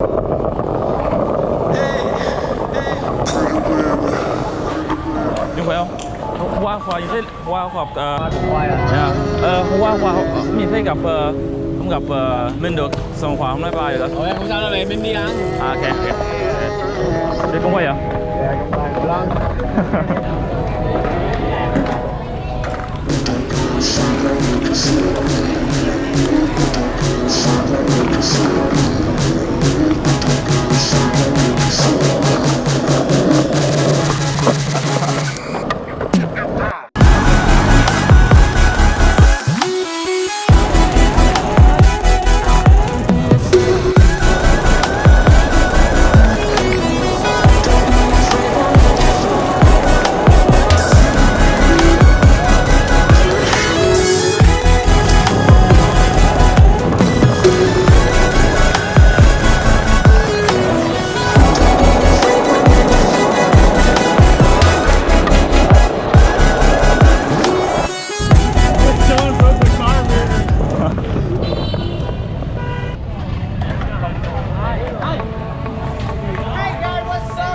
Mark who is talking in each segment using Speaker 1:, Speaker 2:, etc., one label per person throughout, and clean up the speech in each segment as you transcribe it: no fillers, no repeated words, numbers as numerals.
Speaker 1: Nhưng phải không? Hôm qua nhìn thấy hôm qua nhìn thấy gặp không gặp Minh được, xong Hòa hôm nay bay rồi đó.
Speaker 2: Ôi không sao đâu, về Minh đi ăn.
Speaker 1: À ok. Đi cũng quay à?
Speaker 2: Dạ, cũng quay một lần.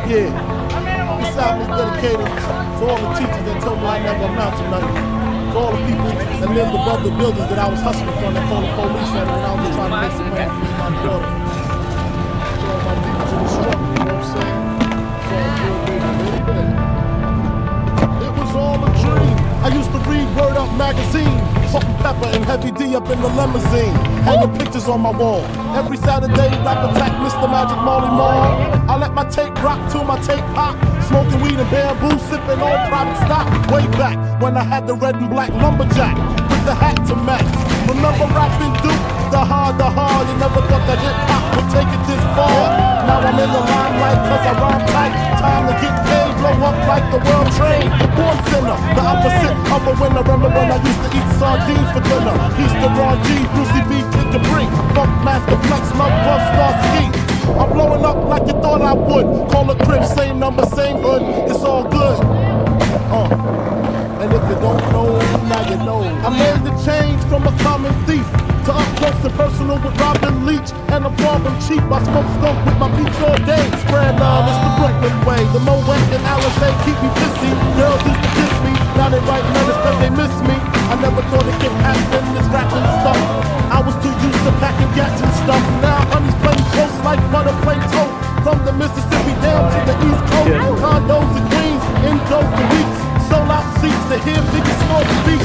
Speaker 3: Yeah, this album is dedicated to all the teachers that told me I never amount to nothing. To all the people that lived above the buildings that I was hustling from that called the police on me when I was just trying to make some money for my daughter. To all my people in the struggle, you know what I'm saying? It's all good, baby. It was all a dream. I used to read Word Up magazine, Salt and Pepper and Heavy D up in the limousine, hanging pictures on my wall. Every Saturday, rap attack, Mr. Magic Molly Mall. I let my tape rock till my tape pop, smoking weed and bamboo, sipping on private stock. Way back when I had the red and black lumberjack with the hat to match. Remember rapping Duke? The hard, you never thought that hip hop would take it this far. Now I'm in the limelight cause I rhyme tight. Time to get paid, blow up like the world trade. Born sinner, the opposite of a winner. Remember when I used to eat sardines for dinner? Easter Ron G, Brucey B, Kid Capri, Funk Master Flex, Love Bug, Star Ski. I'm blowing up like you thought I would. Call a crib, same number, same hood. It's all good. And if you don't know, now you know. I made the change from a common thief to up close and personal with Robin Leach. And I'm farming cheap, I smoke skunk with my beats all day. Spread love, it's the Brooklyn way. The Moet and Alizé keep me pissy. Girls used to kiss me, now they write letters cause they miss me. I never thought it could happen, this rapping stuff. I was too used to packing gats and stuff. Now honey's playing close like butter play toast. From the Mississippi down to the East Coast. Condos and Queens, Indo for weeks. Sold out seats to hear Biggie Smalls speak.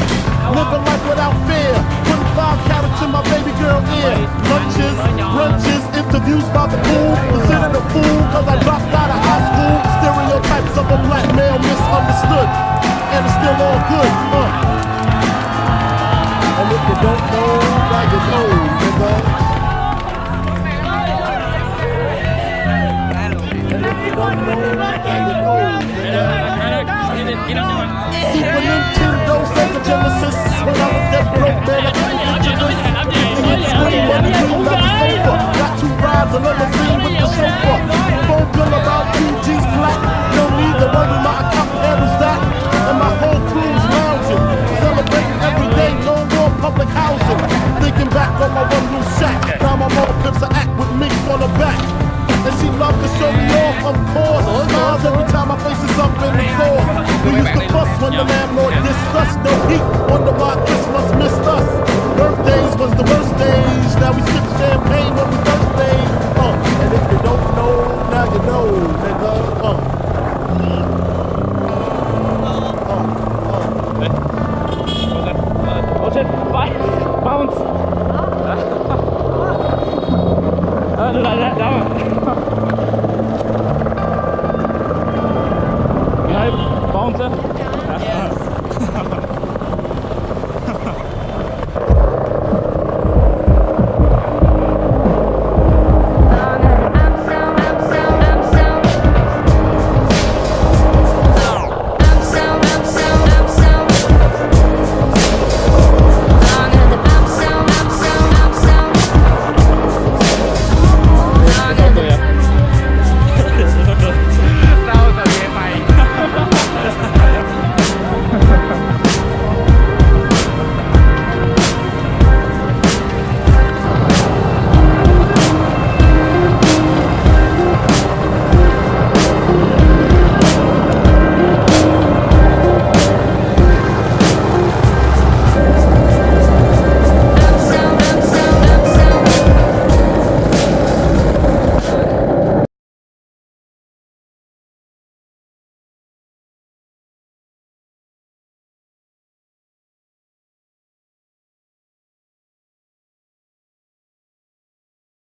Speaker 3: Living life without fear. Putting 5 carats in my baby girl ear. Lunches, brunches, interviews by the pool. Considered a fool cause I dropped out of high school. Stereotypes of a black male misunderstood. And it's still all good, And if you don't know, now you know, nigga. And if you don't know, now you know, nigga. Super Nintendo, Sega Genesis. When I was that broke, man, I couldn't picture this. And you scream on the green leather sofa. Got 2 rides, a limousine with the chauffeur. Phone bill about 2 G's flat. No need to worry, my account handles that. And my whole crew's lounging. Celebrating every day, no more public housing. Thinking back on my one new shack. Now my mom flips an act with me on her back. And she loved to show me off, of course. Smiles every time my face is up in the floor. We used to fuss when the landlord discussed no heat. Wonder why Christmas missed us. Birthdays was the worst days. Now we sip champagne when we birthdays. And if you don't know, now you know, nigga.
Speaker 1: Bounce. Do that down. You know, bouncer? Yes.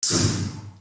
Speaker 3: Peace.